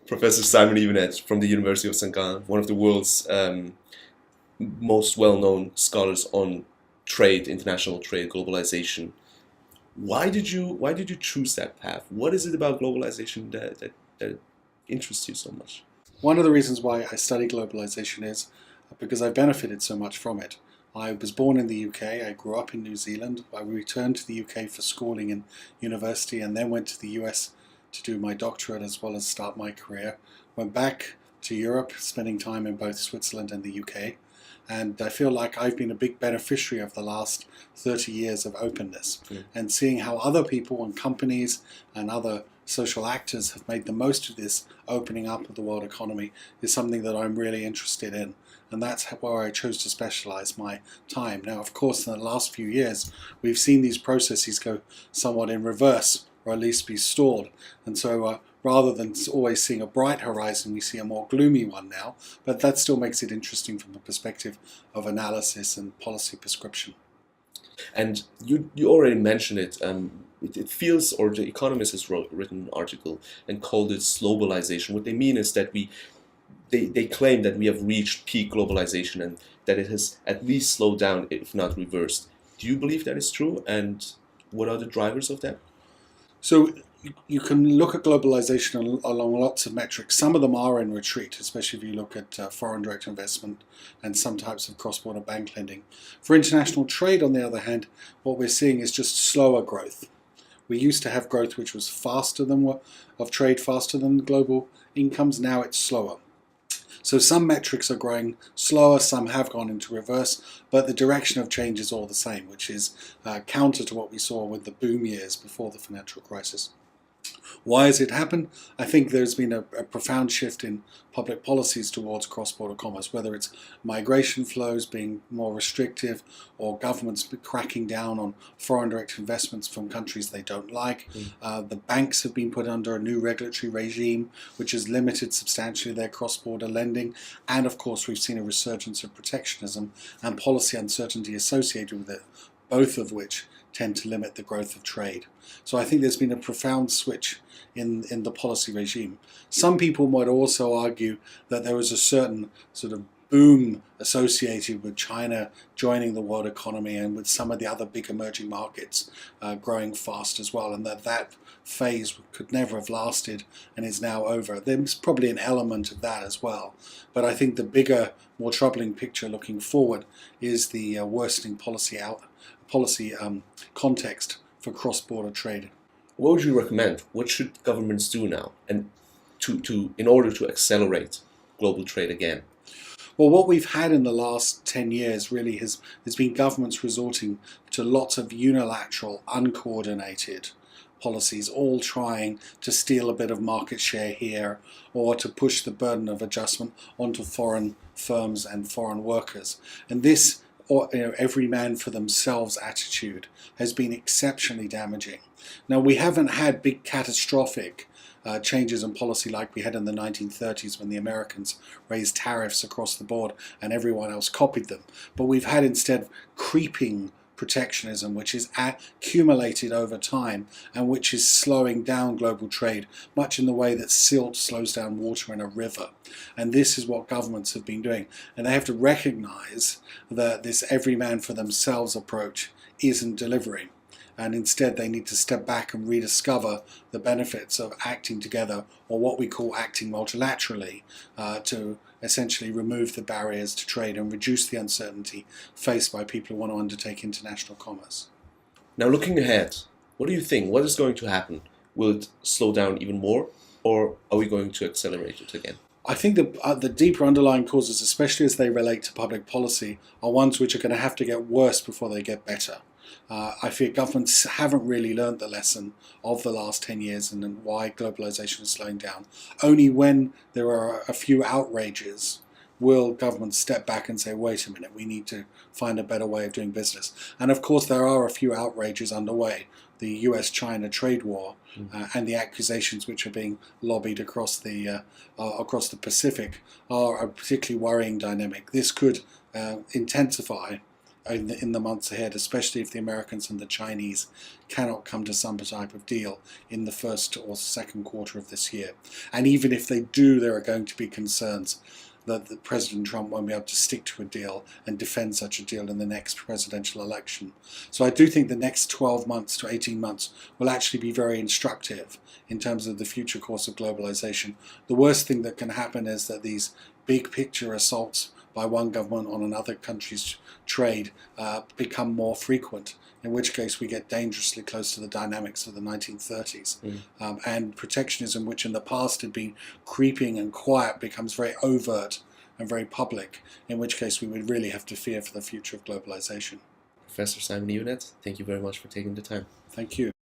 Professor Simon Evenett from the University of St Gallen, one of the world's most well-known scholars on trade, international trade, globalization. Why did you choose that path? What is it about globalization that interests you so much? One of the reasons why I study globalization is because I benefited so much from it. I was born in the UK, I grew up in New Zealand, I returned to the UK for schooling in university and then went to the US to do my doctorate as well as start my career. Went back to Europe, spending time in both Switzerland and the UK. And I feel like I've been a big beneficiary of the last 30 years of openness and seeing how other people and companies and other social actors have made the most of this opening up of the world economy is something that I'm really interested in. And that's where I chose to specialize my time. Now, of course, in the last few years, we've seen these processes go somewhat in reverse, or at least be stalled. And so rather than always seeing a bright horizon, we see a more gloomy one now. But that still makes it interesting from the perspective of analysis and policy prescription. And you already mentioned it. It feels, or The Economist has written an article and called it Slowbalization. What they mean is that they claim that we have reached peak globalization and that it has at least slowed down, if not reversed. Do you believe that is true? And what are the drivers of that? So you can look at globalization along lots of metrics. Some of them are in retreat, especially if you look at foreign direct investment and some types of cross-border bank lending. For international trade, on the other hand, what we're seeing is just slower growth. We used to have growth which was faster than of trade, faster than global incomes. Now it's slower. So some metrics are growing slower, some have gone into reverse, but the direction of change is all the same, which is counter to what we saw with the boom years before the financial crisis. Why has it happened? I think there's been a profound shift in public policies towards cross-border commerce, whether it's migration flows being more restrictive or governments cracking down on foreign direct investments from countries they don't like. The banks have been put under a new regulatory regime which has limited substantially their cross-border lending, and of course we've seen a resurgence of protectionism and policy uncertainty associated with it, both of which tend to limit the growth of trade. So I think there's been a profound switch in the policy regime. Some people might also argue that there was a certain sort of boom associated with China joining the world economy and with some of the other big emerging markets growing fast as well, and that phase could never have lasted and is now over. There's probably an element of that as well. But I think the bigger, more troubling picture looking forward is the worsening policy context for cross-border trade. What would you recommend? What should governments do now, and in order to accelerate global trade again? Well, what we've had in the last 10 years really has been governments resorting to lots of unilateral, uncoordinated policies, all trying to steal a bit of market share here or to push the burden of adjustment onto foreign firms and foreign workers. And this every man for themselves attitude has been exceptionally damaging. Now, we haven't had big catastrophic changes in policy like we had in the 1930s when the Americans raised tariffs across the board and everyone else copied them. But we've had instead creeping protectionism, which is accumulated over time and which is slowing down global trade, much in the way that silt slows down water in a river. And this is what governments have been doing. And they have to recognize that this every man for themselves approach isn't delivering. And instead they need to step back and rediscover the benefits of acting together, or what we call acting multilaterally, to essentially remove the barriers to trade and reduce the uncertainty faced by people who want to undertake international commerce. Now, looking ahead, what do you think? What is going to happen? Will it slow down even more, or are we going to accelerate it again? I think the deeper underlying causes, especially as they relate to public policy, are ones which are going to have to get worse before they get better. I fear governments haven't really learned the lesson of the last 10 years and why globalization is slowing down. Only when there are a few outrages will governments step back and say, wait a minute, we need to find a better way of doing business. And of course there are a few outrages underway. The US-China trade war and the accusations which are being lobbied across the Pacific are a particularly worrying dynamic. This could intensify in the months ahead, especially if the Americans and the Chinese cannot come to some type of deal in the first or second quarter of this year. And even if they do, there are going to be concerns that President Trump won't be able to stick to a deal and defend such a deal in the next presidential election. So I do think the next 12 months to 18 months will actually be very instructive in terms of the future course of globalization. The worst thing that can happen is that these big picture assaults by one government on another country's trade become more frequent, in which case we get dangerously close to the dynamics of the 1930s. And protectionism, which in the past had been creeping and quiet, becomes very overt and very public, in which case we would really have to fear for the future of globalization. Professor Simon Evenett, thank you very much for taking the time. Thank you.